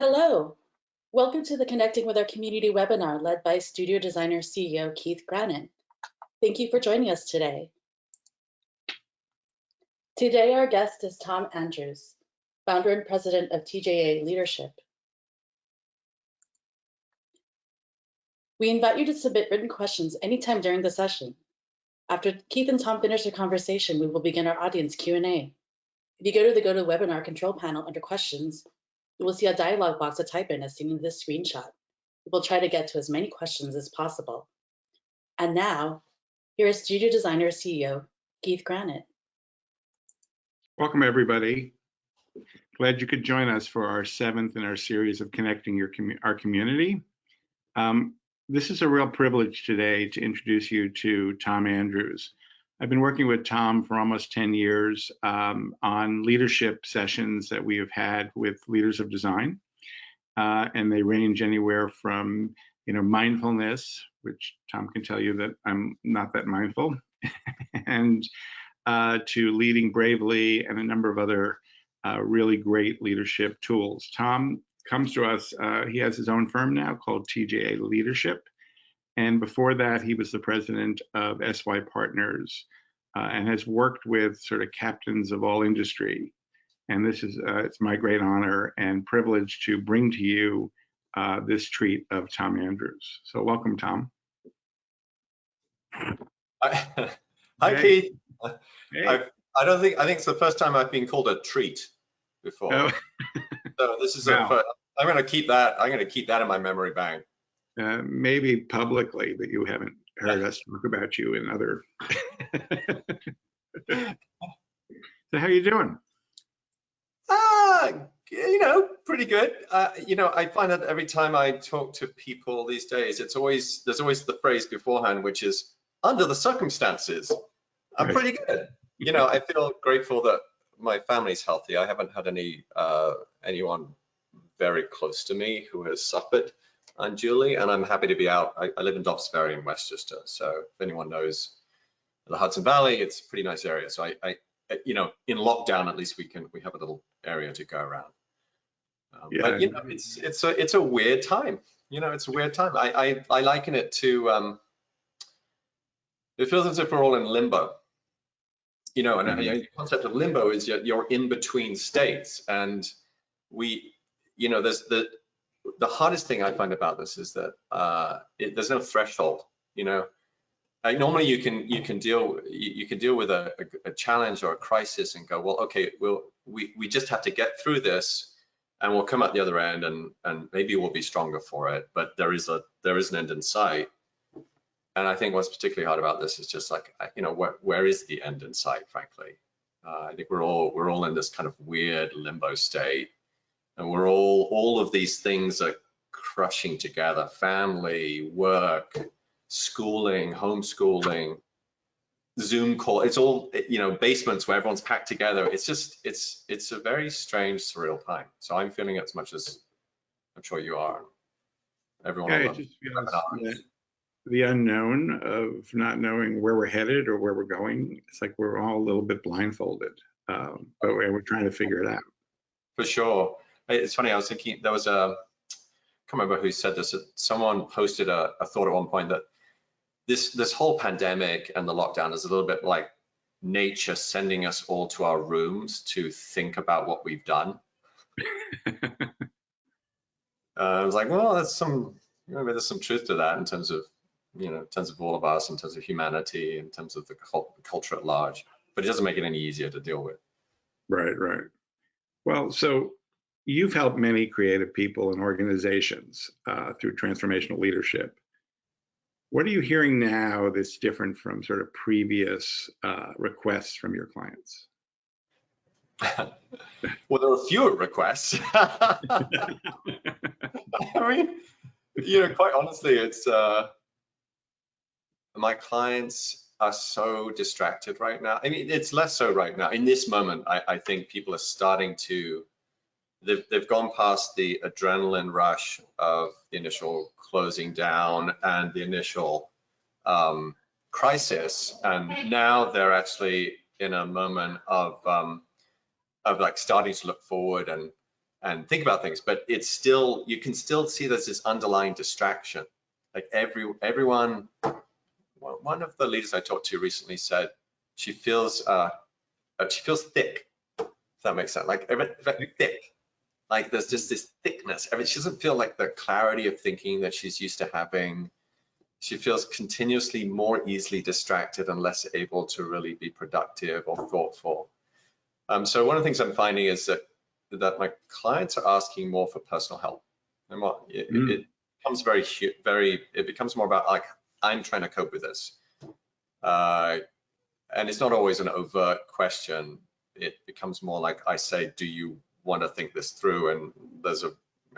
Hello, welcome to the Connecting with Our Community webinar led by Studio Designer CEO Keith Granet. Thank you for joining us today. Today our guest is Tom Andrews, founder and president of TJA Leadership. We invite you to submit written questions anytime during the session. After Keith and Tom finish their conversation, we will begin our audience Q&A. If you go to the GoToWebinar control panel under questions, you will see a dialog box to type in as seen in this screenshot. We will try to get to as many questions as possible. And now, here is Studio Designer CEO Keith Granet. Welcome, everybody. Glad you could join us for our 7th in our series of Connecting our Community. This is a real privilege today to introduce you to Tom Andrews. I've been working with Tom for almost 10 years on leadership sessions that we have had with leaders of design. And they range anywhere from, mindfulness, which Tom can tell you that I'm not that mindful, and to leading bravely and a number of other really great leadership tools. Tom comes to us, he has his own firm now called TJA Leadership. And before that, he was the president of SY Partners and has worked with sort of captains of all industry. And this is, it's my great honor and privilege to bring to you this treat of Tom Andrews. So welcome, Tom. Hi, Hey. Keith. Hey. I think it's the first time I've been called a treat before. Oh. So this is Wow. I'm going to keep that in my memory bank. Maybe publicly, but you haven't heard us talk about you in other. So how you doing? Pretty good. I find that every time I talk to people these days, there's always the phrase beforehand, which is under the circumstances. I'm Right. pretty good. I feel grateful that my family's healthy. I haven't had anyone very close to me who has suffered unduly, and I'm happy to be out. I live in Dobbs Ferry in Westchester, so if anyone knows the Hudson Valley, it's a pretty nice area. So I in lockdown, at least we have a little area to go around. Yeah. But it's a weird time. It's a weird time. I liken it to it feels as if we're all in limbo. And the concept of limbo is you're in between states, and there's the hardest thing I find about this is that there's no threshold. Normally you can deal with a challenge or a crisis and go, well, okay, we just have to get through this, and we'll come out the other end, and maybe we'll be stronger for it. But there is an end in sight. And I think what's particularly hard about this is just like, where is the end in sight, frankly? I think we're all in this kind of weird limbo state, and we're all of these things are crushing together: family, work, schooling, homeschooling, Zoom call. It's all, basements where everyone's packed together. It's a very strange, surreal time. So I'm feeling it as much as I'm sure you are. Everyone. Yeah, it just feels the unknown of not knowing where we're headed or where we're going. It's like we're all a little bit blindfolded, but we're trying to figure it out. For sure. It's funny, I was thinking, there was I can't remember who said this, someone posted a thought at one point that this whole pandemic and the lockdown is a little bit like nature sending us all to our rooms to think about what we've done. I was like, well, maybe there's some truth to that in terms of, in terms of all of us, in terms of humanity, in terms of the culture at large, but it doesn't make it any easier to deal with. Right. Well, so you've helped many creative people and organizations through transformational leadership. What are you hearing now that's different from sort of previous requests from your clients? Well, there are fewer requests. I mean, quite honestly, it's my clients are so distracted right now. I mean, it's less so right now. In this moment, I think people are starting to, they've gone past the adrenaline rush of the initial closing down and the initial crisis, and now they're actually in a moment of like starting to look forward and and think about things, but it's still, you can still see there's this underlying distraction. Like everyone, one of the leaders I talked to recently said she feels thick, if that makes sense, like very thick. Like there's just this thickness. She doesn't feel like the clarity of thinking that she's used to having. She feels continuously more easily distracted and less able to really be productive or thoughtful. So one of the things I'm finding is that my clients are asking more for personal help. And it becomes it becomes more about like, I'm trying to cope with this. And it's not always an overt question. It becomes more like I say, do you want to think this through?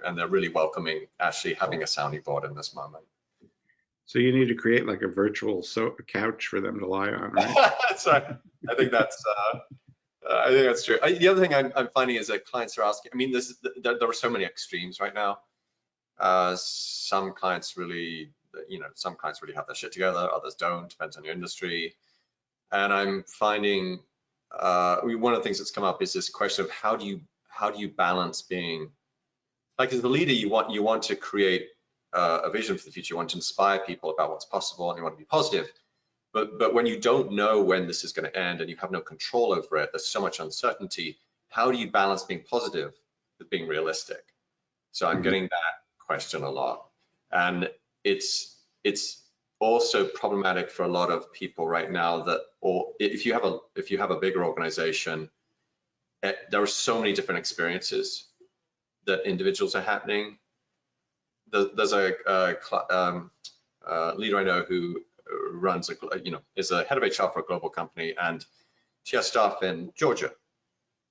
And they're really welcoming actually having a sounding board in this moment. So you need to create like a virtual couch for them to lie on, right? So I think that's true. The other thing I'm finding is that clients are asking, I mean, there are so many extremes right now. Some clients really have their shit together, others don't, depends on your industry. And I'm finding one of the things that's come up is this question of how do you balance being, like as the leader, you want to create a vision for the future, you want to inspire people about what's possible, and you want to be positive. But when you don't know when this is going to end and you have no control over it, there's so much uncertainty. How do you balance being positive with being realistic? So I'm getting that question a lot, and it's also problematic for a lot of people right now that, or if you have a bigger organization, there are so many different experiences that individuals are happening. There's a leader I know who runs is a head of HR for a global company, and she has staff in Georgia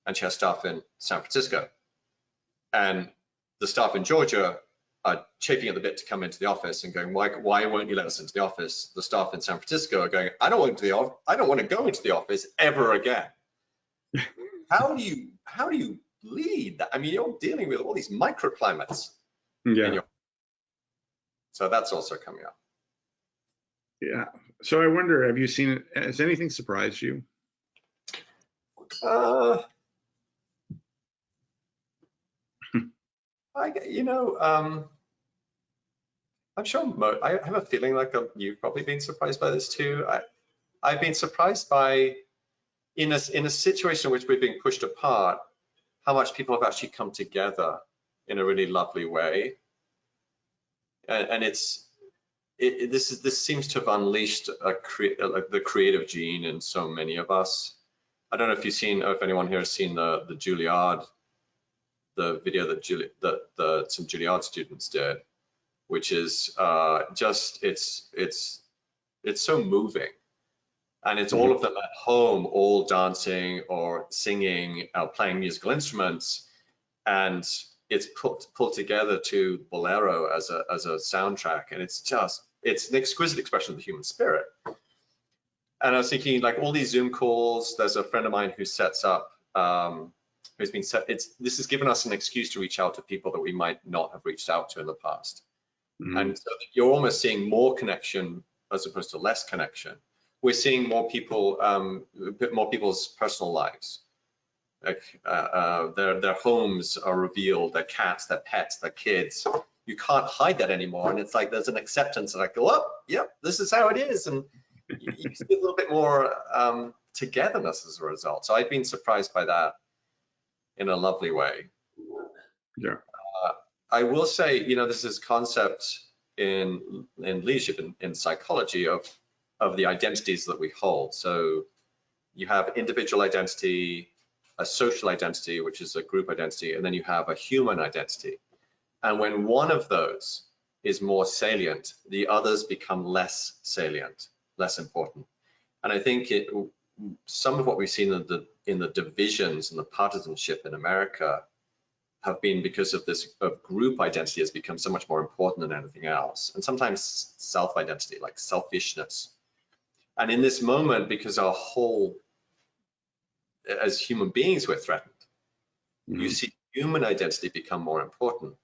and she has staff in San Francisco, and the staff in Georgia are chafing at the bit to come into the office and going, why won't you let us into the office? The staff in San Francisco are going, I don't want to go into the office ever again. How do you lead that? I mean, you're dealing with all these microclimates. Yeah. So that's also coming up. Yeah. So I wonder, have you seen it? Has anything surprised you? I'm sure I have a feeling like you've probably been surprised by this too. I've been surprised by, in a situation in which we're being pushed apart, how much people have actually come together in a really lovely way. And this seems to have unleashed the creative gene in so many of us. I don't know if anyone here has seen the Juilliard, the video that some Juilliard students did, which is it's so moving, and it's all of them at home, all dancing or singing, playing musical instruments, and it's pulled together to Bolero as a soundtrack, and it's an exquisite expression of the human spirit. And I was thinking, like, all these Zoom calls, there's a friend of mine who sets up, this has given us an excuse to reach out to people that we might not have reached out to in the past. And so you're almost seeing more connection as opposed to less connection. We're seeing more people, more people's personal lives. Like their homes are revealed, their cats, their pets, their kids. You can't hide that anymore. And it's like there's an acceptance, and I go, oh, yep, this is how it is. And you see a little bit more togetherness as a result. So I've been surprised by that in a lovely way. Yeah. I will say, this is concept in leadership, in psychology, of the identities that we hold. So you have individual identity, a social identity, which is a group identity, and then you have a human identity. And when one of those is more salient, the others become less salient, less important. And I think some of what we've seen in the divisions and the partisanship in America have been because of this group identity has become so much more important than anything else. And sometimes self-identity, like selfishness. And in this moment, because our whole, as human beings, we're threatened, you see human identity become more important.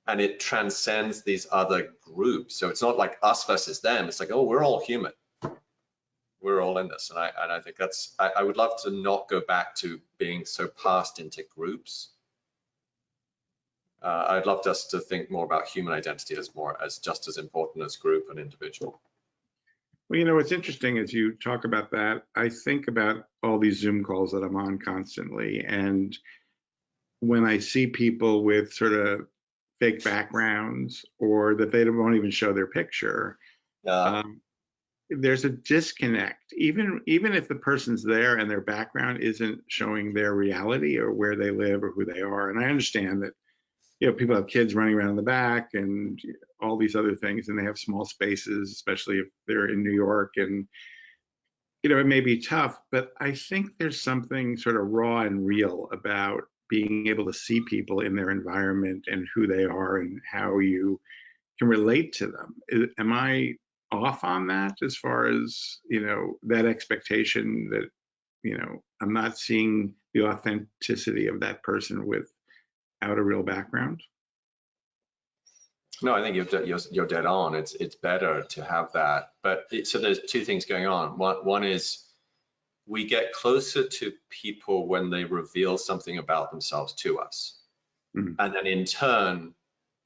And it transcends these other groups. So it's not like us versus them. It's like, oh, we're all human. We're all in this. And I think I would love to not go back to being so passed into groups. I'd love us to think more about human identity as just as important as group and individual. Well, you know, what's interesting as you talk about that, I think about all these Zoom calls that I'm on constantly. And when I see people with sort of fake backgrounds or that they won't even show their picture, there's a disconnect. Even if the person's there and their background isn't showing their reality or where they live or who they are. And I understand that, you know, people have kids running around in the back and all these other things, and they have small spaces, especially if they're in New York. And, you know, it may be tough, but I think there's something sort of raw and real about being able to see people in their environment and who they are and how you can relate to them. Am I off on that as far as, you know, that expectation that, you know, I'm not seeing the authenticity of that person without a real background? No, I think you're dead on. It's better to have that. But so there's two things going on. One is we get closer to people when they reveal something about themselves to us. Mm-hmm. And then in turn,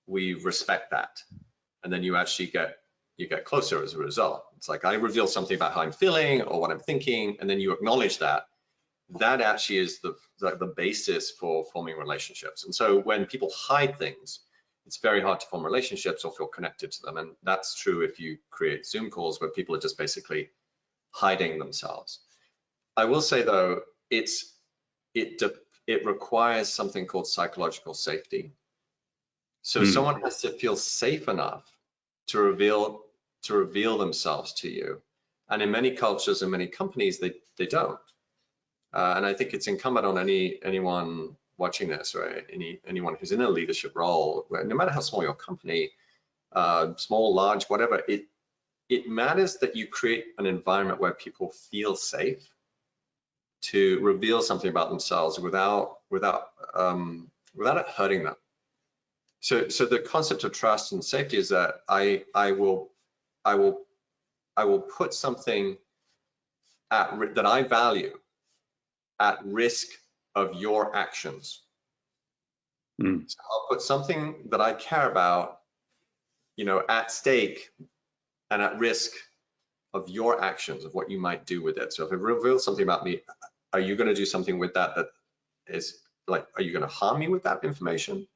we respect that. And then you actually get closer as a result. It's like I reveal something about how I'm feeling or what I'm thinking, and then you acknowledge that. That actually is the basis for forming relationships. And so when people hide things, it's very hard to form relationships or feel connected to them. And that's true if you create Zoom calls where people are just basically hiding themselves. I will say though, it requires something called psychological safety. So someone has to feel safe enough to reveal themselves to you. And in many cultures and many companies, they don't. And I think it's incumbent on anyone watching this, or anyone who's in a leadership role, no matter how small your company, small, large, whatever, it matters that you create an environment where people feel safe to reveal something about themselves without it hurting them. So the concept of trust and safety is that I will put something that I value at risk of your actions. So I'll put something that I care about, you know, at stake and at risk of your actions, of what you might do with it. So if it reveals something about me, are you going to do something with that is like, are you going to harm me with that information?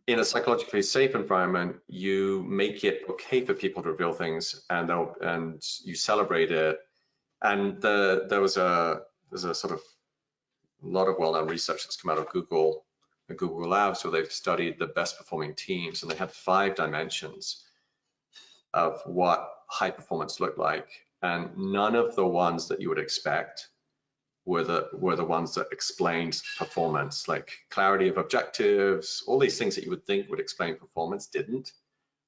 In a psychologically safe environment, you make it okay for people to reveal things, and you celebrate it. And there's a sort of a lot of well-known research that's come out of Google and Google Labs, where they've studied the best performing teams, and they had 5 dimensions of what high performance looked like, and none of the ones that you would expect were the ones that explained performance, like clarity of objectives. All these things that you would think would explain performance didn't.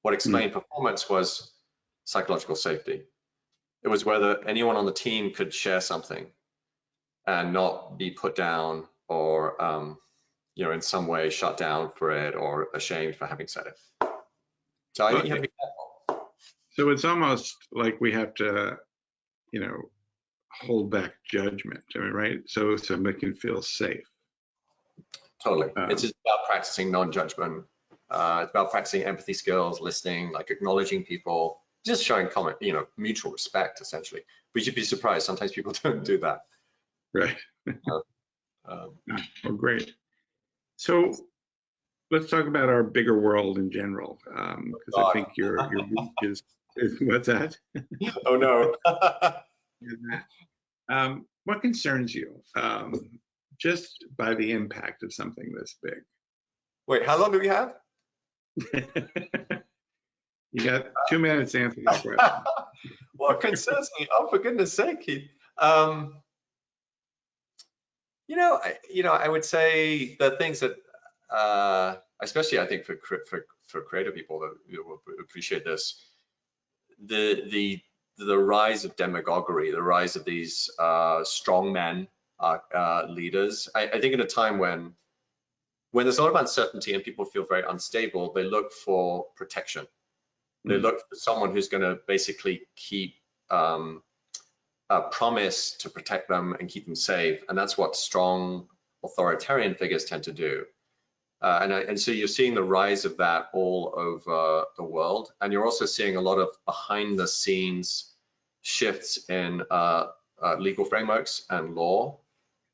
What explained performance was psychological safety. It was whether anyone on the team could share something and not be put down or you know, in some way shut down for it or ashamed for having said it. So I think you have to be careful. So it's almost like we have to, you know, hold back judgment, I mean, right? So somebody can feel safe. Totally. It's just about practicing non-judgment. It's about practicing empathy skills, listening, like acknowledging people, just showing common, you know, mutual respect, essentially. But you'd be surprised, sometimes people don't do that. Right. Oh, great. So let's talk about our bigger world in general, because I think your reach is what's that? Oh no. What concerns you just by the impact of something this big? Wait, how long do we have? You got 2 minutes to answer this question. What concerns me? Oh, for goodness sake, Keith. You know, I would say the things that, especially I think for creative people that will appreciate this, the rise of demagoguery, the rise of these strong men leaders. I think in a time when there's a lot of uncertainty and people feel very unstable, they look for protection. They look for someone who's going to basically keep a promise to protect them and keep them safe. And that's what strong authoritarian figures tend to do. And so you're seeing the rise of that all over the world. And you're also seeing a lot of behind the scenes shifts in legal frameworks and law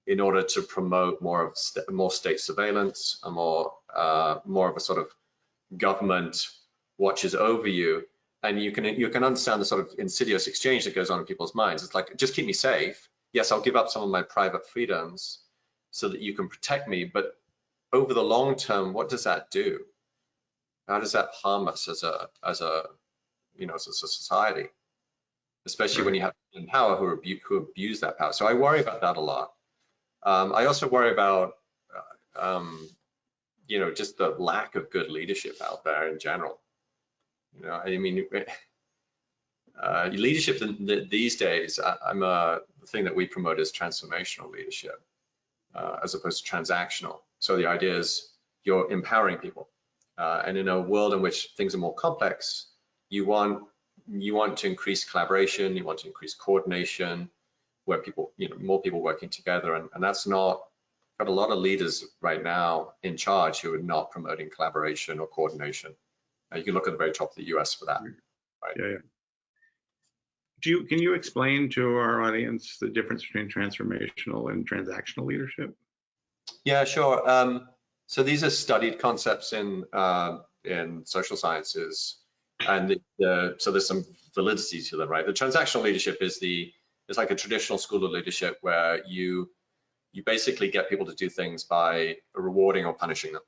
in order to promote more state surveillance, and more of a sort of government watches over you. And you can understand the sort of insidious exchange that goes on in people's minds. It's like, just keep me safe. Yes, I'll give up some of my private freedoms so that you can protect me, but over the long term, what does that do? How does that harm us as a society, especially when you have people in power who abuse that power? So I worry about that a lot. I also worry about just the lack of good leadership out there in general. I mean, leadership these days, the thing that we promote is transformational leadership, as opposed to transactional. So the idea is you're empowering people, and in a world in which things are more complex, you want to increase collaboration, you want to increase coordination, where people, more people working together, and that's not. Got a lot of leaders right now in charge who are not promoting collaboration or coordination. You can look at the very top of the US for that. Right? Yeah. Can you explain to our audience the difference between transformational and transactional leadership? Yeah, sure. So these are studied concepts in social sciences, and so there's some validity to them, right? The transactional leadership is like a traditional school of leadership where you basically get people to do things by rewarding or punishing them.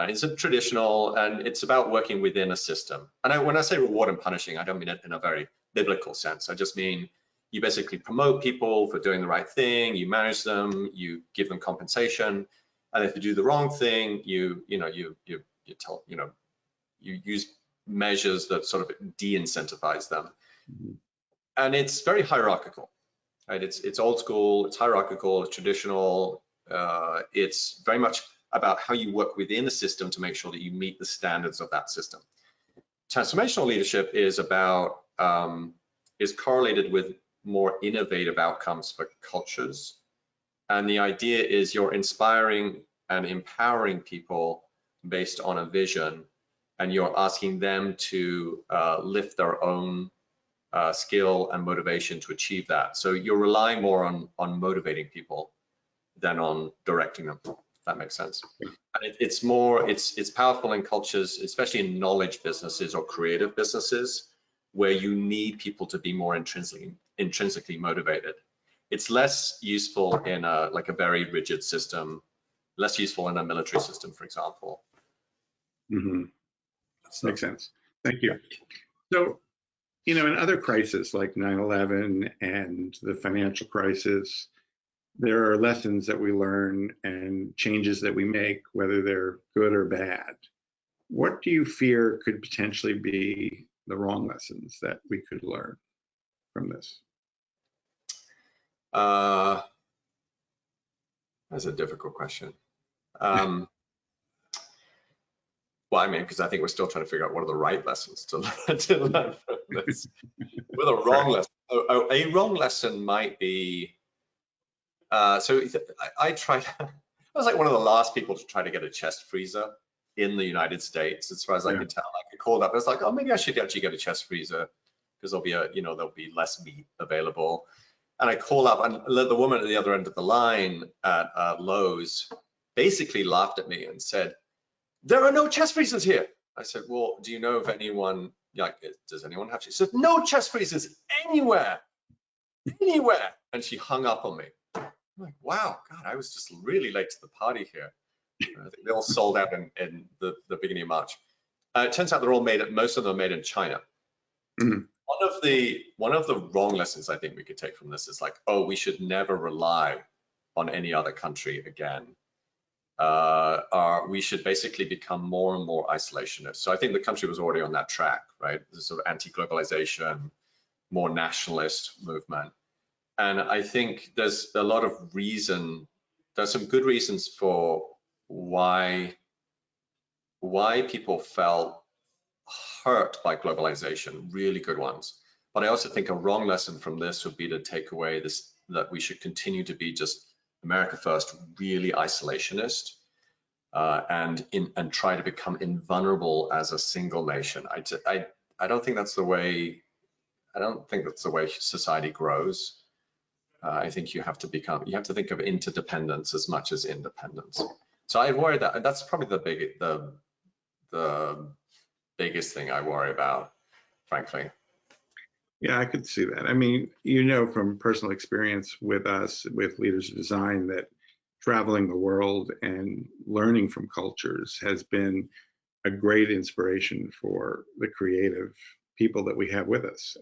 It's a traditional, and it's about working within a system. And when I say reward and punishing, I don't mean it in a very biblical sense. I just mean you basically promote people for doing the right thing, you manage them, you give them compensation, and if they do the wrong thing, you use measures that sort of de-incentivize them. Mm-hmm. And it's very hierarchical. Right? It's old school, it's hierarchical, it's traditional. It's very much about how you work within the system to make sure that you meet the standards of that system. Transformational leadership is correlated with more innovative outcomes for cultures. And the idea is you're inspiring and empowering people based on a vision, and you're asking them to lift their own skill and motivation to achieve that. So you're relying more on motivating people than on directing them, if that makes sense. And it's powerful in cultures, especially in knowledge businesses or creative businesses, where you need people to be more intrinsically motivated. It's less useful in a very rigid system, less useful in a military system, for example. Mm-hmm. Makes sense. Thank you. So, in other crises like 9/11 and the financial crisis, there are lessons that we learn and changes that we make, whether they're good or bad. What do you fear could potentially be the wrong lessons that we could learn from this? That's a difficult question. Well, I mean, because I think we're still trying to figure out what are the right lessons to learn from this. With a wrong lesson, a wrong lesson might be. So I tried. I was like one of the last people to try to get a chest freezer in the United States, as far as I could tell. I called up. I was like, oh, maybe I should actually get a chest freezer because there'll be less meat available. And I call up, and the woman at the other end of the line at Lowe's basically laughed at me and said, "There are no chest freezers here." I said, "Well, do you know if anyone, does anyone have?" She said, "No chest freezers anywhere." And she hung up on me. I'm like, wow, God, I was just really late to the party here. I think they all sold out in the beginning of March. It turns out most of them are made in China. Mm-hmm. One of the wrong lessons I think we could take from this is we should never rely on any other country again. We should basically become more and more isolationist. So I think the country was already on that track, right? The sort of anti-globalization, more nationalist movement. And I think there's a lot of there's some good reasons for why people felt hurt by globalization, really good ones. But I also think a wrong lesson from this would be to take away that we should continue to be just America first, really isolationist. and try to become invulnerable as a single nation. I don't think that's the way. I don't think that's the way society grows. I think you have to think of interdependence as much as independence. So I worry that's probably the biggest thing I worry about, frankly. Yeah, I could see that. I mean, you know, from personal experience with us, with Leaders of Design, that traveling the world and learning from cultures has been a great inspiration for the creative people that we have with us.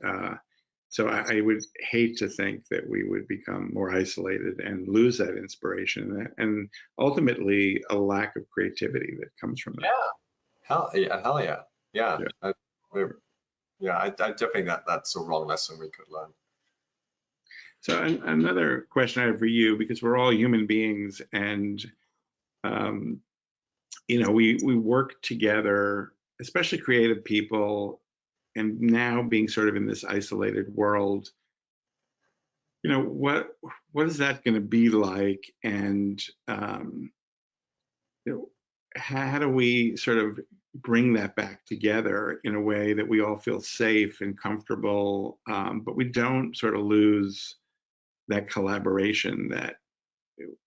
So I would hate to think that we would become more isolated and lose that inspiration and ultimately a lack of creativity that comes from that. Hell yeah. Yeah. Yeah. I definitely think that's a wrong lesson we could learn. So another question I have for you, because we're all human beings, and you know, we work together, especially creative people, and now being sort of in this isolated world. You know, what is that going to be like, and you know, how do we sort of bring that back together in a way that we all feel safe and comfortable, but we don't sort of lose that collaboration that,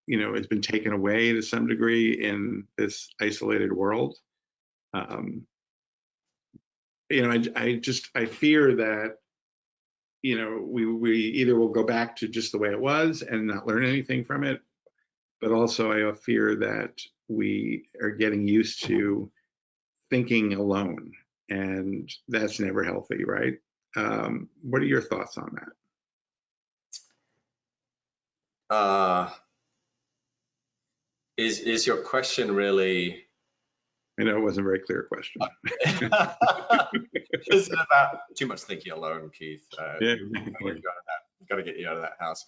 you know, has been taken away to some degree in this isolated world. You know, I fear that, you know, we either will go back to just the way it was and not learn anything from it, but also I fear that we are getting used to thinking alone, and that's never healthy, right? What are your thoughts on that? Is your question really? I know it wasn't a very clear question. Is it about too much thinking alone, Keith? Yeah, got to get you out of that house.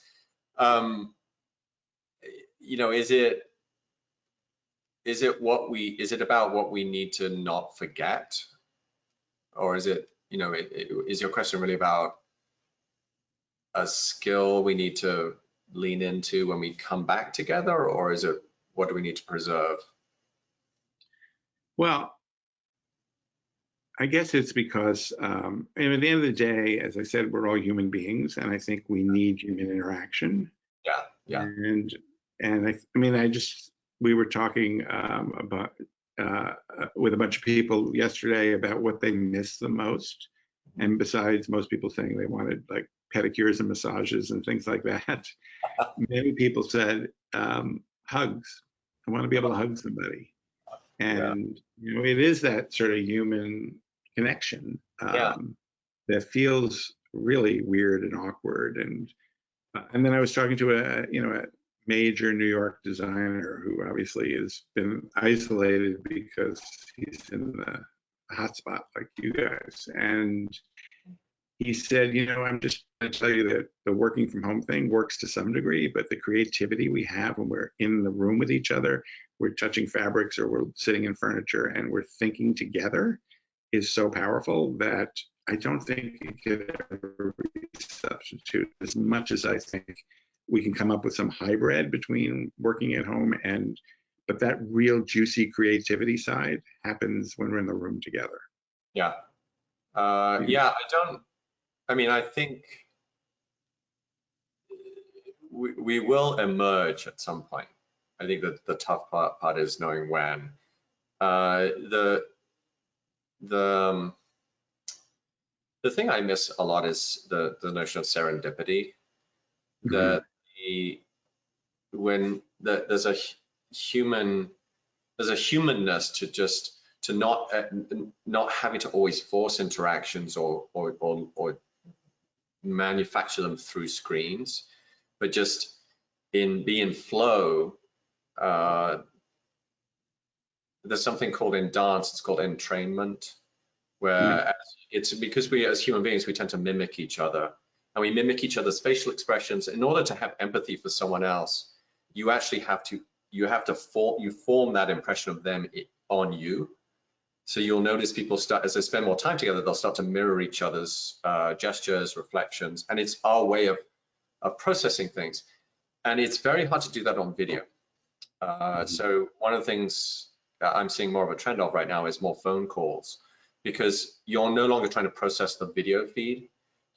You know, is it about what we need to not forget, or is it, you know, is your question really about a skill we need to lean into when we come back together, or is it what do we need to preserve? Well, I guess it's because, and at the end of the day, as I said, we're all human beings, and I think we need human interaction. Yeah. And I mean, we were talking about with a bunch of people yesterday about what they miss the most. And besides most people saying they wanted like pedicures and massages and things like that, many people said hugs. I want to be able to hug somebody. And you know, it is that sort of human connection that feels really weird and awkward. And then I was talking to a major New York designer who obviously has been isolated because he's in the hotspot like you guys. And he said, you know, I'm just going to tell you that the working from home thing works to some degree, but the creativity we have when we're in the room with each other, we're touching fabrics or we're sitting in furniture and we're thinking together is so powerful that I don't think it could ever be substituted, as much as I think we can come up with some hybrid between working at home but that real juicy creativity side happens when we're in the room together. I mean, I think we will emerge at some point. I think that the tough part is knowing when. The thing I miss a lot is the notion of serendipity. That there's a humanness to not having to always force interactions or manufacture them through screens, but just be in flow. There's something called in dance, it's called entrainment, where it's because we as human beings, we tend to mimic each other, and we mimic each other's facial expressions. In order to have empathy for someone else, you actually have to form that impression of them on you. So you'll notice people start, as they spend more time together, they'll start to mirror each other's gestures, reflections, and it's our way of processing things. And it's very hard to do that on video. So one of the things that I'm seeing more of a trend of right now is more phone calls, because you're no longer trying to process the video feed.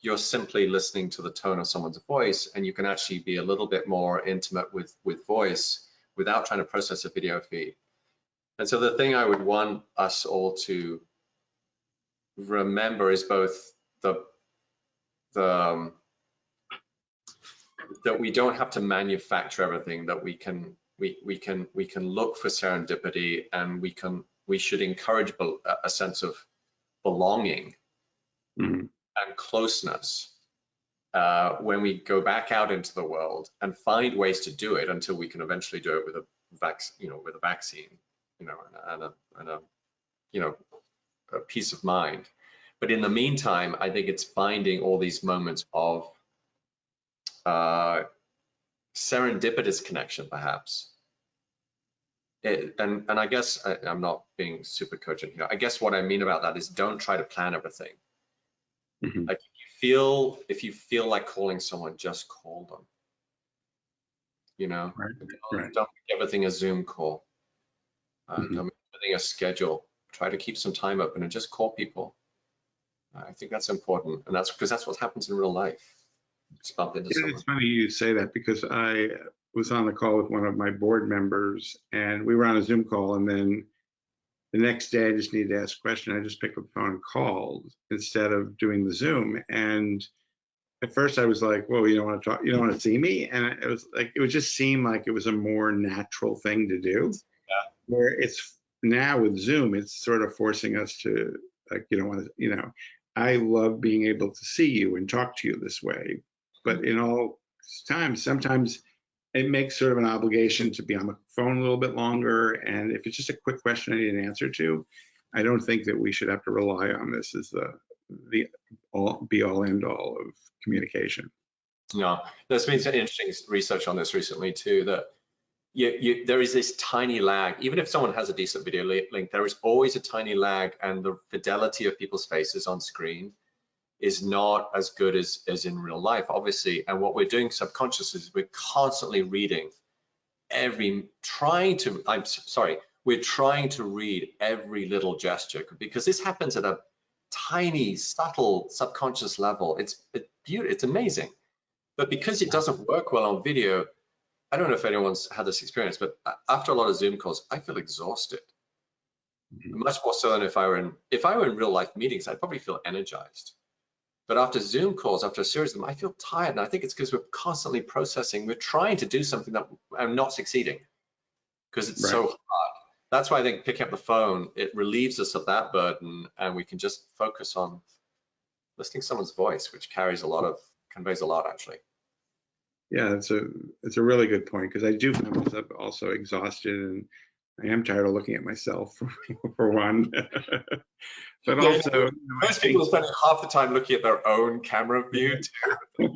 You're simply listening to the tone of someone's voice, and you can actually be a little bit more intimate with voice without trying to process a video feed. And so the thing I would want us all to remember is both that we don't have to manufacture everything, that we can look for serendipity, and we should encourage a sense of belonging and closeness when we go back out into the world, and find ways to do it until we can eventually do it with a vaccine, and a peace of mind. But in the meantime, I think it's finding all these moments of serendipitous connection, perhaps. And I guess I'm not being super cogent here. I guess what I mean about that is, don't try to plan everything. Like, if you feel like calling someone, just call them. Don't make everything a Zoom call. Don't make everything a schedule. Try to keep some time open and just call people. I think that's important, and that's because that's what happens in real life. Just bump into someone. It's funny you say that, because I was on the call with one of my board members, and we were on a Zoom call, and then the next day I just needed to ask a question. I just picked up the phone and called instead of doing the Zoom. And at first I was like, "Whoa, you don't want to talk? You don't want to see me?" And it was like, it would just seem like it was a more natural thing to do. Yeah. Where it's now with Zoom, it's sort of forcing us to, like, you don't want to, I love being able to see you and talk to you this way. But in all times, sometimes it makes sort of an obligation to be on the phone a little bit longer. And if it's just a quick question I need an answer to, I don't think that we should have to rely on this as the be all end all of communication. No, there's been some interesting research on this recently too, that there is this tiny lag. Even if someone has a decent video link, there is always a tiny lag, and the fidelity of people's faces on screen is not as good as in real life, obviously. And what we're doing subconsciously is we're constantly reading we're trying to read every little gesture, because this happens at a tiny, subtle, subconscious level. It's beautiful, it's amazing. But because it doesn't work well on video, I don't know if anyone's had this experience, but after a lot of Zoom calls, I feel exhausted. Much more so than if I were in real life meetings, I'd probably feel energized. But after Zoom calls, after a series of them, I feel tired. And I think it's because we're constantly processing. We're trying to do something that I'm not succeeding, because it's so hard. That's why I think picking up the phone, it relieves us of that burden, and we can just focus on listening to someone's voice, which conveys a lot, actually. Yeah, it's a really good point, because I do find myself also exhausted, and I am tired of looking at myself for one. But also, most people spend half the time looking at their own camera view. Then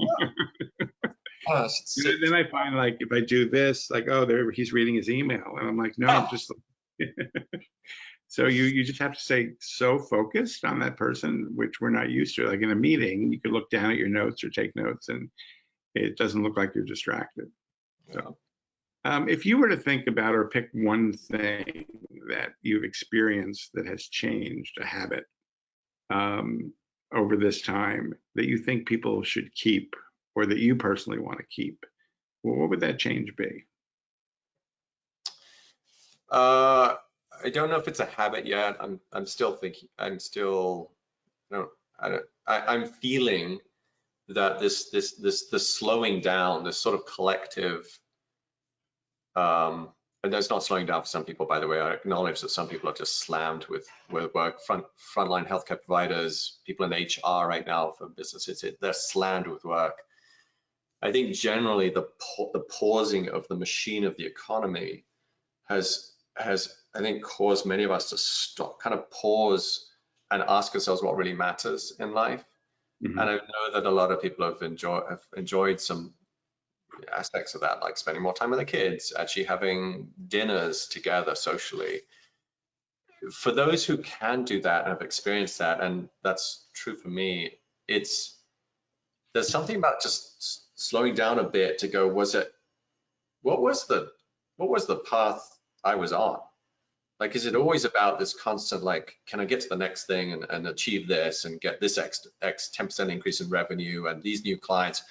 I find, like, if I do this, like, oh, there he's reading his email, and I'm like, no, I'm just. So you just have to stay so focused on that person, which we're not used to. Like in a meeting, you could look down at your notes or take notes, and it doesn't look like you're distracted. So if you were to think about or pick one thing that you've experienced that has changed a habit over this time that you think people should keep, or that you personally want to keep, well, what would that change be? I don't know if it's a habit yet. I'm still thinking. I'm feeling that this slowing down, this sort of collective, and that's not slowing down for some people, by the way. I acknowledge that some people are just slammed with work. Frontline healthcare providers, people in HR right now for businesses, they're slammed with work. I think generally the pausing of the machine of the economy has I think caused many of us to stop, kind of pause and ask ourselves what really matters in life. And I know that a lot of people have enjoyed some aspects of that, like spending more time with their kids, actually having dinners together socially. For those who can do that and have experienced that, and that's true for me, there's something about just slowing down a bit to go, what was the what was the path I was on? Like, is it always about this constant, like, can I get to the next thing and achieve this and get this X 10% increase in revenue and these new clients?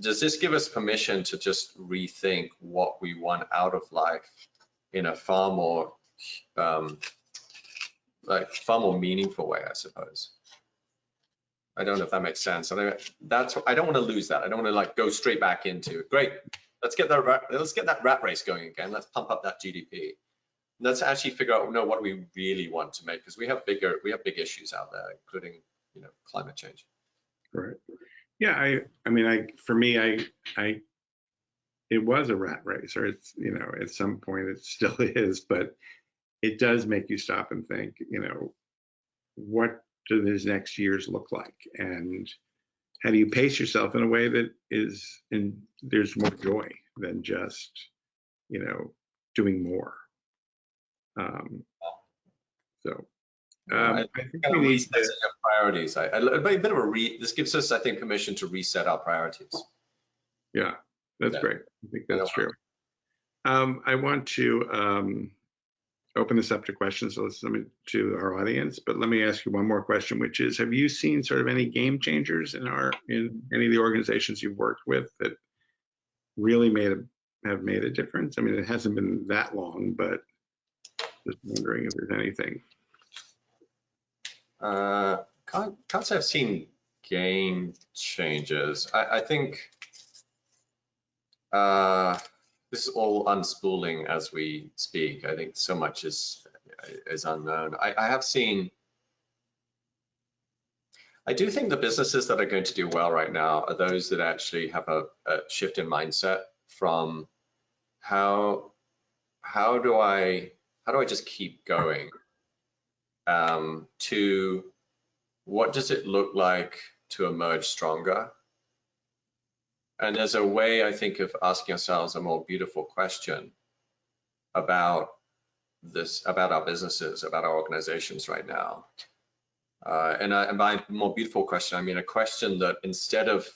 Does this give us permission to just rethink what we want out of life in a far more, far more meaningful way, I suppose? I don't know if that makes sense. I don't want to lose that. I don't want to like go straight back into great. Let's get that rat race going again. Let's pump up that GDP. Let's actually figure out, no, what do we really want to make? Because we have big issues out there, including, you know, climate change. Right. Yeah. I mean, for me, it was a rat race, or it's, you know, at some point it still is, but it does make you stop and think, you know, what do these next years look like? And how do you pace yourself in a way that there's more joy than just, you know, doing more. I think we need to reset your priorities. A bit of this gives us, I think, permission to reset our priorities. Yeah, that's great. I think that's true. I want to open this up to questions to our audience, but let me ask you one more question, which is, have you seen sort of any game changers in any of the organizations you've worked with that really have made a difference? I mean, it hasn't been that long, but just wondering if there's anything. Can't say I've seen game changers. I think this is all unspooling as we speak. I think so much is unknown. I do think the businesses that are going to do well right now are those that actually have a shift in mindset from how do I just keep going, to what does it look like to emerge stronger? And there's a way, I think, of asking ourselves a more beautiful question about our businesses, about our organizations right now. And by more beautiful question, I mean a question that instead of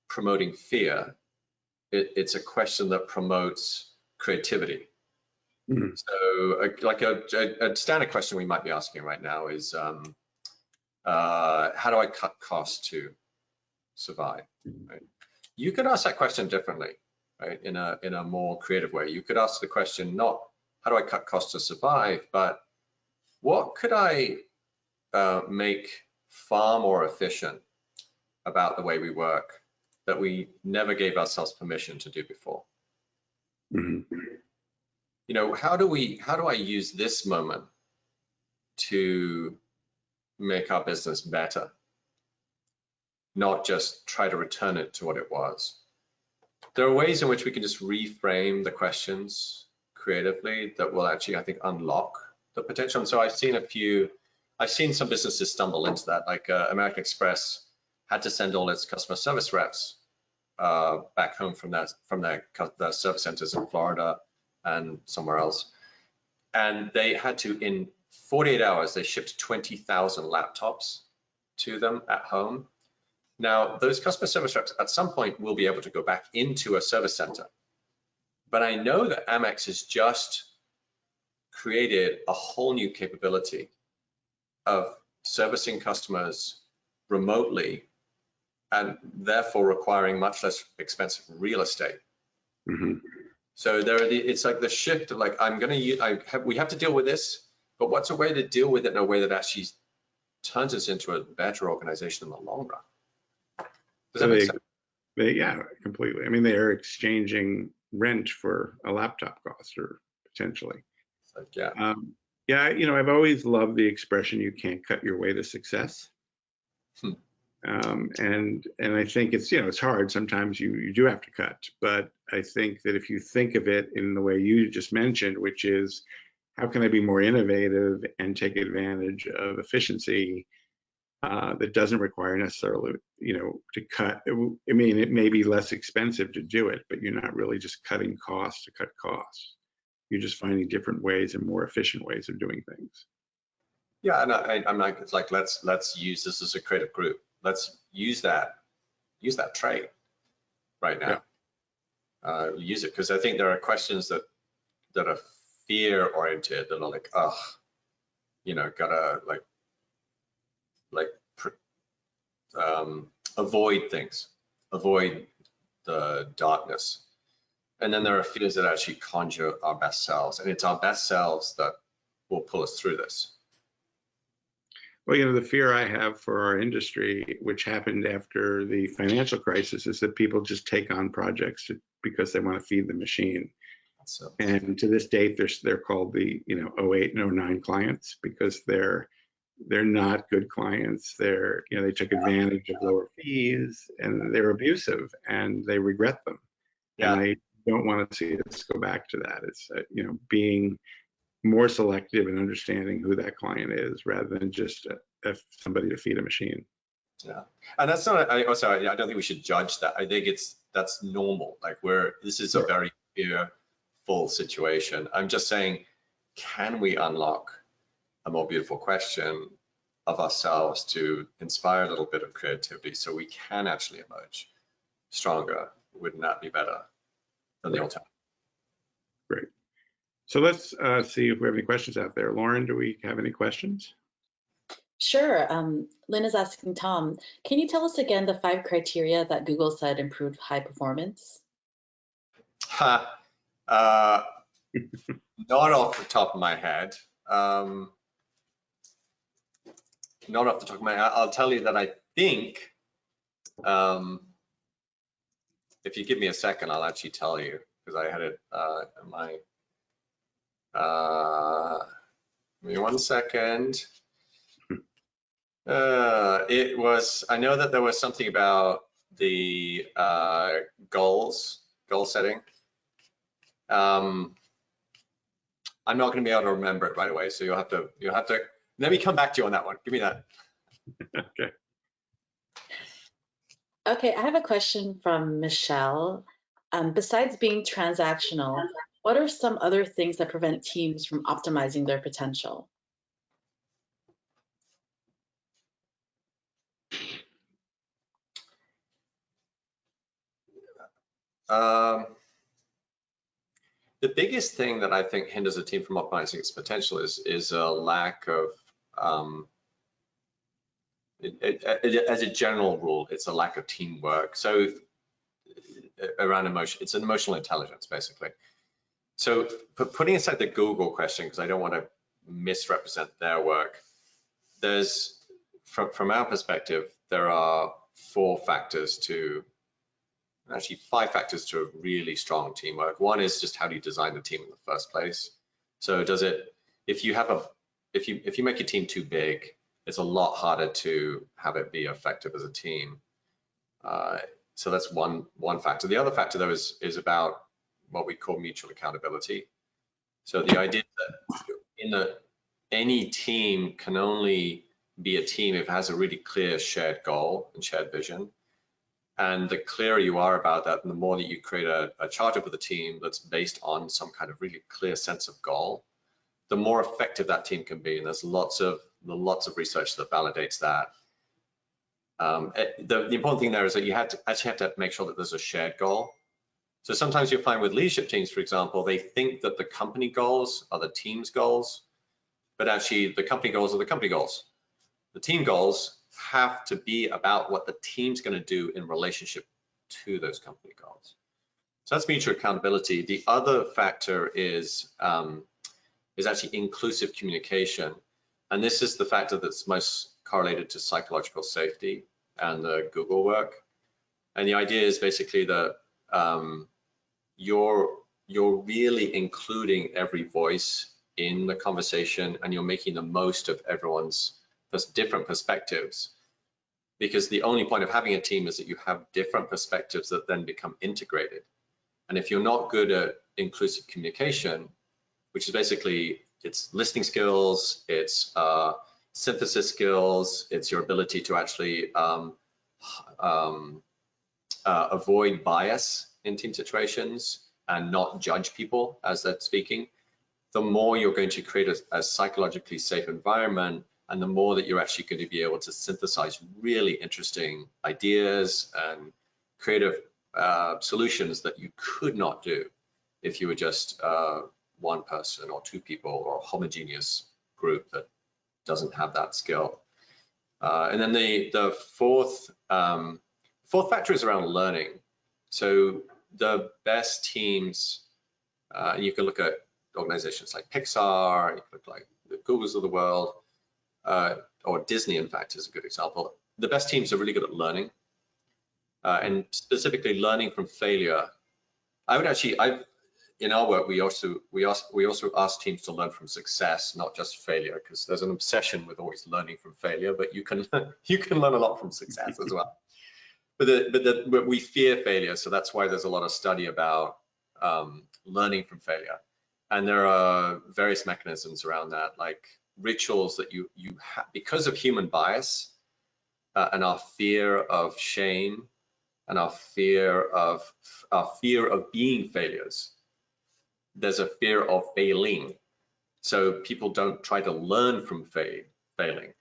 promoting fear, it's a question that promotes creativity. Mm-hmm. So like a standard question we might be asking right now is, how do I cut costs to survive? Right? You could ask that question differently, right? In a more creative way. You could ask the question not how do I cut costs to survive, but what could I make far more efficient about the way we work that we never gave ourselves permission to do before? Mm-hmm. You know, how do I use this moment to make our business better, not just try to return it to what it was? There are ways in which we can just reframe the questions creatively that will actually, I think, unlock the potential. And so I've seen some businesses stumble into that, like American Express had to send all its customer service reps back home from their service centers in Florida and somewhere else. And they had to, in 48 hours, they shipped 20,000 laptops to them at home. Now, those customer service reps at some point will be able to go back into a service center. But I know that Amex has just created a whole new capability of servicing customers remotely and therefore requiring much less expensive real estate. Mm-hmm. So it's like the shift of like, we have to deal with this, but what's a way to deal with it in a way that actually turns us into a better organization in the long run? Does that make sense? Yeah, completely. I mean, they are exchanging rent for a laptop cost, or potentially. Yeah. Yeah, you know, I've always loved the expression, you can't cut your way to success. And I think it's, you know, it's hard. Sometimes you do have to cut, but I think that if you think of it in the way you just mentioned, which is how can I be more innovative and take advantage of efficiency that doesn't require necessarily, you know, to cut. I mean, it may be less expensive to do it, but you're not really just cutting costs to cut costs. You're just finding different ways and more efficient ways of doing things. Yeah, and I'm like, it's like, let's use this as a creative group. Let's use that trait right now. use it, because I think there are questions that are fear oriented, that are like, oh, you know, gotta avoid things, avoid the darkness. And then there are fears that actually conjure our best selves, and it's our best selves that will pull us through this. Well, you know, the fear I have for our industry, which happened after the financial crisis, is that people just take on projects because they want to feed the machine. So, And to this date, they're called the 08 and 09 clients, because they're not good clients. They took advantage of lower fees, and they're abusive, and they regret them. yeah. And I don't want to see us go back to that. It's being more selective and understanding who that client is, rather than just somebody to feed a machine. Yeah, and that's not. I don't think we should judge that. I think that's normal. Like this is a very fearful situation. I'm just saying, can we unlock a more beautiful question of ourselves to inspire a little bit of creativity, so we can actually emerge stronger? Wouldn't that be better than the alternative? Great. So let's see if we have any questions out there. Lauren, do we have any questions? Sure. Lynn is asking Tom, can you tell us again the 5 criteria that Google said improved high performance? Not off the top of my head. Not off the top of my head. I'll tell you that I think, if you give me a second, I'll actually tell you, because I had it in my, give me 1 second. I know that there was something about the goal setting. I'm not going to be able to remember it right away, so you'll have to let me come back to you on that one. Give me that. Okay. Okay, I have a question from Michelle. Besides being transactional, what are some other things that prevent teams from optimizing their potential? The biggest thing that I think hinders a team from optimizing its potential is a lack of, as a general rule, it's a lack of teamwork. So around emotion, it's an emotional intelligence, basically. So putting aside the Google question, because I don't want to misrepresent their work, there's, from our perspective, there are 4 factors to, actually 5 factors to a really strong teamwork. One is just, how do you design the team in the first place? So if you make your team too big, it's a lot harder to have it be effective as a team. So that's one factor. The other factor, though, is about what we call mutual accountability. So the idea that any team can only be a team if it has a really clear shared goal and shared vision. And the clearer you are about that, and the more that you create a charter for the team that's based on some kind of really clear sense of goal, the more effective that team can be. And there's lots of research that validates that. The important thing there is that you actually have to make sure that there's a shared goal. So sometimes you'll find with leadership teams, for example, they think that the company goals are the team's goals, but actually the company goals are the company goals. The team goals have to be about what the team's going to do in relationship to those company goals. So that's mutual accountability. The other factor is actually inclusive communication. And this is the factor that's most correlated to psychological safety and the Google work. And the idea is basically that you're really including every voice in the conversation, and you're making the most of everyone's different perspectives. Because the only point of having a team is that you have different perspectives that then become integrated. And if you're not good at inclusive communication, which is basically, it's listening skills, it's synthesis skills, it's your ability to actually avoid bias in team situations and not judge people as they're speaking, the more you're going to create a psychologically safe environment, and the more that you're actually going to be able to synthesize really interesting ideas and creative solutions that you could not do if you were just one person or two people or a homogeneous group that doesn't have that skill. And then the fourth factor is around learning. So the best teams, you can look at organizations like Pixar, you can look like the Googles of the world, or Disney, in fact, is a good example. The best teams are really good at learning, and specifically learning from failure. In our work, we also ask teams to learn from success, not just failure, because there's an obsession with always learning from failure, but you can learn a lot from success as well. But we fear failure, so that's why there's a lot of study about learning from failure. And there are various mechanisms around that, like rituals that you have because of human bias and our fear of shame and our fear of being failures. There's a fear of failing, so people don't try to learn from failing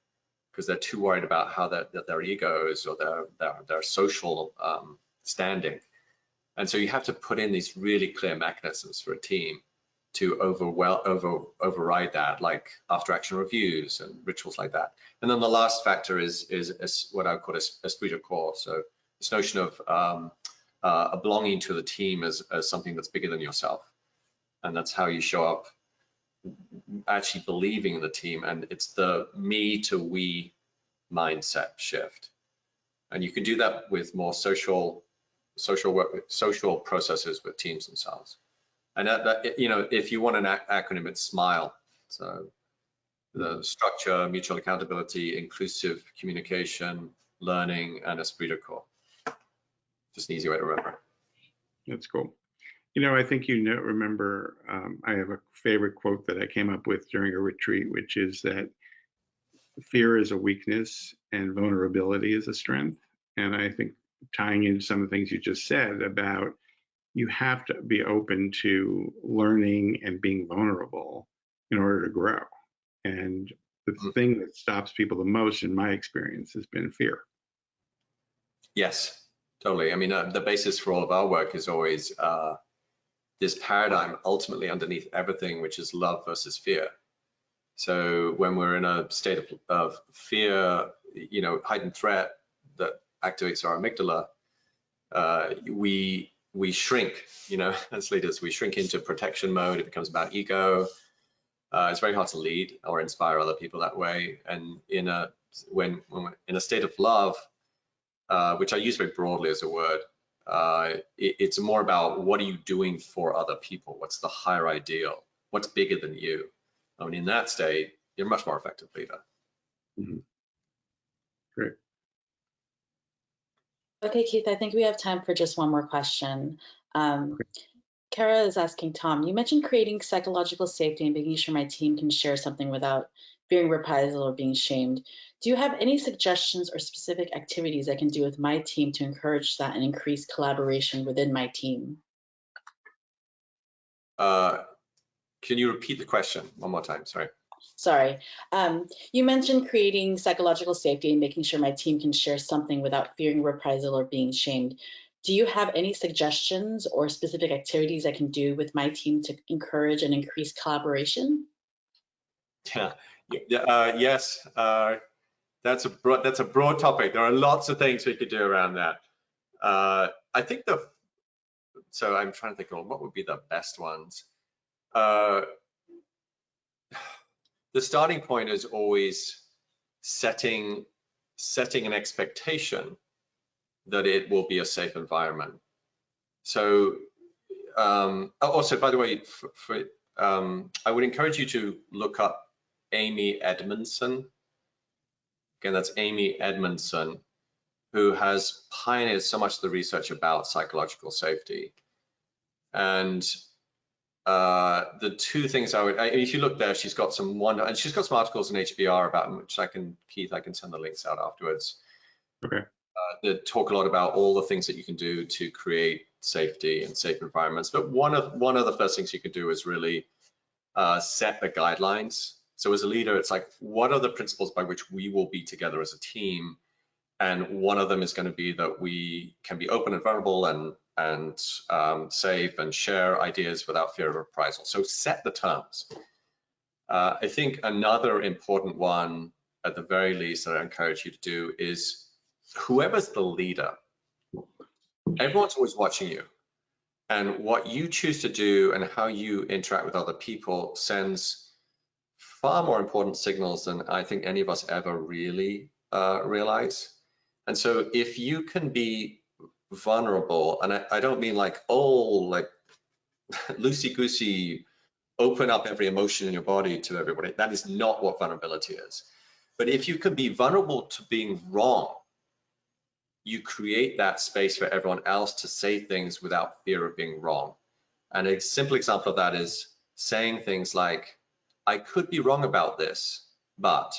because they're too worried about how their egos or their social standing. And so you have to put in these really clear mechanisms for a team to override that, like after action reviews and rituals like that. And then the last factor is what I would call esprit de corps. So this notion of belonging to the team as something that's bigger than yourself. And that's how you show up actually believing in the team. And it's the me to we mindset shift. And you can do that with more social processes with teams themselves. And if you want an acronym, it's SMILE. So the structure, mutual accountability, inclusive communication, learning, and esprit de corps. Just an easy way to remember. That's cool. I think remember, I have a favorite quote that I came up with during a retreat, which is that fear is a weakness and vulnerability is a strength. And I think tying in some of the things you just said about you have to be open to learning and being vulnerable in order to grow. And the thing that stops people the most, in my experience, has been fear. Yes, totally. I mean, the basis for all of our work is always this paradigm ultimately underneath everything, which is love versus fear. So when we're in a state of fear, heightened threat that activates our amygdala, we shrink, as leaders, we shrink into protection mode. It becomes about ego. It's very hard to lead or inspire other people that way. And when we're in a state of love, which I use very broadly as a word, it's more about what are you doing for other people? What's the higher ideal? What's bigger than you? I mean, in that state, you're a much more effective leader. Mm-hmm. Great. Okay, Keith, I think we have time for just one more question. Kara is asking Tom, you mentioned creating psychological safety and making sure my team can share something without fearing reprisal or being shamed. Do you have any suggestions or specific activities I can do with my team to encourage that and increase collaboration within my team? Can you repeat the question one more time? Sorry. Sorry. You mentioned creating psychological safety and making sure my team can share something without fearing reprisal or being shamed. Do you have any suggestions or specific activities I can do with my team to encourage and increase collaboration? Yes. That's a broad topic. There are lots of things we could do around that. I think so I'm trying to think of what would be the best ones. The starting point is always setting an expectation that it will be a safe environment. So also, by the way, I would encourage you to look up Amy Edmondson. Again, that's Amy Edmondson, who has pioneered so much of the research about psychological safety. And the two things if you look there, she's got some articles in HBR about which Keith, I can send the links out afterwards. Okay. That talk a lot about all the things that you can do to create safety and safe environments. But one of the first things you can do is really set the guidelines. So as a leader, it's like, what are the principles by which we will be together as a team? And one of them is going to be that we can be open and vulnerable and and save and share ideas without fear of reprisal. So set the terms. I think another important one, at the very least, that I encourage you to do is whoever's the leader, everyone's always watching you. And what you choose to do and how you interact with other people sends far more important signals than I think any of us ever really realize. And so if you can be vulnerable, and I don't mean like, oh, like loosey-goosey, open up every emotion in your body to everybody. That is not what vulnerability is. But if you can be vulnerable to being wrong, you create that space for everyone else to say things without fear of being wrong. And a simple example of that is saying things like, I could be wrong about this, but,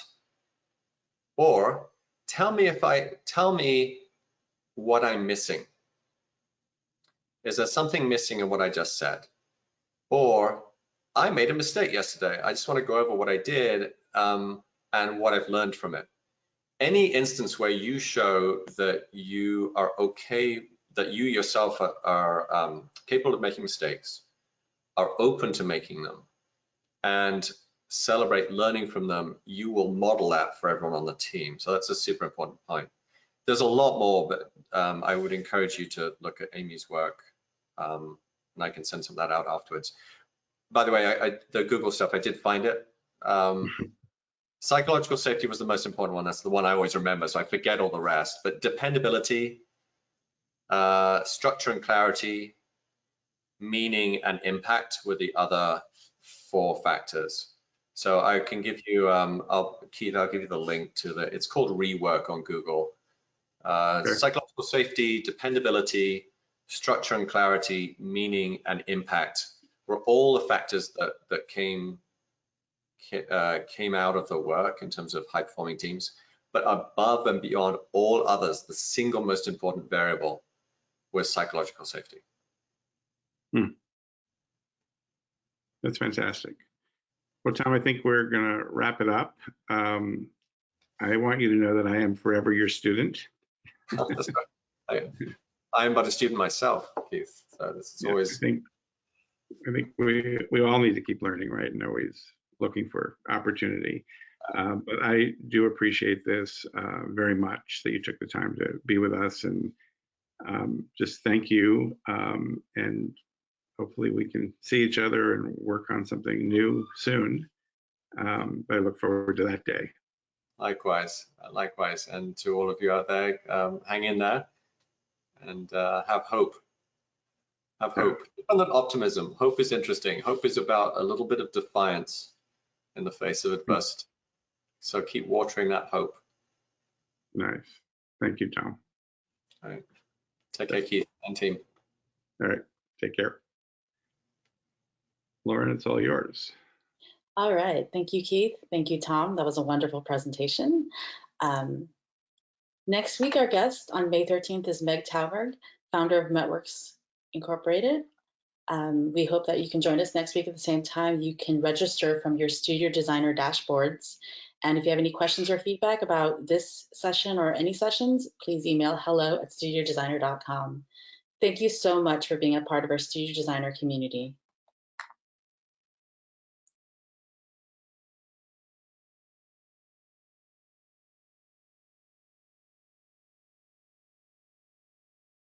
or tell me what I'm missing. Is there something missing in what I just said? Or I made a mistake yesterday. I just want to go over what I did and what I've learned from it. Any instance where you show that you are okay, that you yourself are capable of making mistakes, are open to making them, and celebrate learning from them, you will model that for everyone on the team. So that's a super important point. There's a lot more, but I would encourage you to look at Amy's work, and I can send some of that out afterwards. By the way, the Google stuff, I did find it. Psychological safety was the most important one. That's the one I always remember, so I forget all the rest. But dependability, structure and clarity, meaning and impact were the other 4 factors. So I can give you, Keith, I'll give you the link to it's called Rework on Google. Sure. Psychological safety, dependability, structure and clarity, meaning and impact were all the factors that came out of the work in terms of high-performing teams. But above and beyond all others, the single most important variable was psychological safety. That's fantastic. Well, Tom, I think we're going to wrap it up. I want you to know that I am forever your student. That's right. I am but a student myself, Keith. So this is always. I think we all need to keep learning, right, and always looking for opportunity. But I do appreciate this very much, that you took the time to be with us, and just thank you. And hopefully we can see each other and work on something new soon. But I look forward to that day. Likewise. And to all of you out there, hang in there and have hope. Have hope. And optimism. Hope is interesting. Hope is about a little bit of defiance in the face of adversity. So keep watering that hope. Nice. Thank you, Tom. All right. Take care, Keith and team. All right. Take care. Lauren, it's all yours. All right. Thank you, Keith. Thank you, Tom. That was a wonderful presentation. Next week, our guest on May 13th is Meg Tauberg, founder of Metworks Incorporated. We hope that you can join us next week at the same time. You can register from your Studio Designer dashboards. And if you have any questions or feedback about this session or any sessions, please email hello@studiodesigner.com. Thank you so much for being a part of our Studio Designer community.